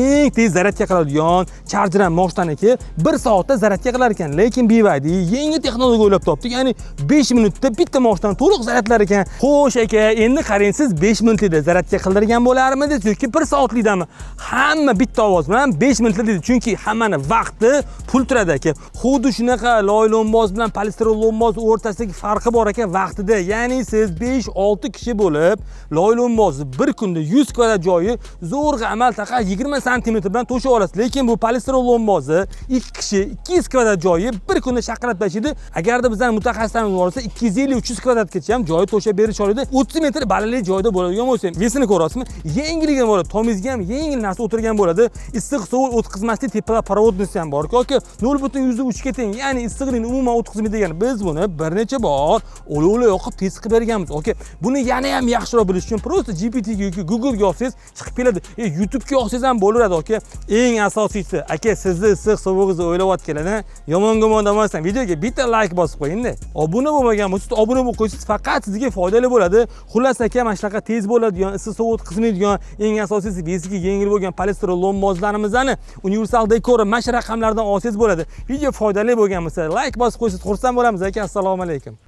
eng tez zaryadga qiladigan charger moshinaniki 1 soatda zaryadga qilar ekan. Lekin BYD yangi texnologiya o'ylab topdi. Ya'ni 5 minutda bitta moshinani to'liq zaryadlar ekan. Xo'sh aka, endi qarang, siz 5 minutda zaryadga qildirgan bo'larmidingiz yoki 1 soatlikdami? Hamma bitta ovoz bilan 5 minutda dedi. Chunki hammani vaqti pul turadi aka. Xuddi shunaqa loylonboz bilan polistironboz o'rtasidagi farqi bor ekan vaqtida. Ya'ni siz 5-6 kishi bo'lib loylonbozni bir kunda 100 kvadrat joyi zo'rg'a amal taqa 20 sm bilan to'shab olasiz. Lekin bu polistironbozni 2 kishi 200 kvadrat joyi bir kunda shaqilab tashlaydi. Agarda bizdan mutaxassislarimiz bo'lsa 250-300 kvadratgacha ham joy to'shab berish oladi. 30 metr balali joyda bo'ladigan bo'lsa, vesini ko'rasizmi? Yengiligi bo'ladi, tomizga ham yengil narsa o'tirgan bo'ladi. Issiq sovuq o'tkazmaslik tepalar provodnisi ham bor. Yoki 0.3 ga teng. Ya'ni issiqlikni umuman o'tkazmaydi degan. Biz buni bir necha bor olovli yoqib test qilib berganmiz. Okey. Buni yana ham yaxshiroq bilish uchun prosta GPT ga yoki Google ga yozsangiz chiqib keladi. YouTube ga yozsangiz ham bo'laveradi, okey. Eng asosiysi, aka, sizni issiq sovug'ingizni o'ylayotganlardan yomon gumon demasdan videoga bitta like bosib qo'ying-da. Obuna bo'lmagan bo'lsangiz, obuna bo'lib qo'ysangiz faqat sizga foydali bo'ladi. Xullas aka, mana shunaqa tez bo'ladigan, issiq sovuq o'tkazmaydigan, eng asosiysi besiga yengil bo'lgan polistironmozlarimizni universal dekor mana shu raqamlardan olsangiz bo'ladi. Video foydali bo'lgan bo'lsa like bosib qo'ysangiz xursand bo'lamiz aka. Assalomu alaykum.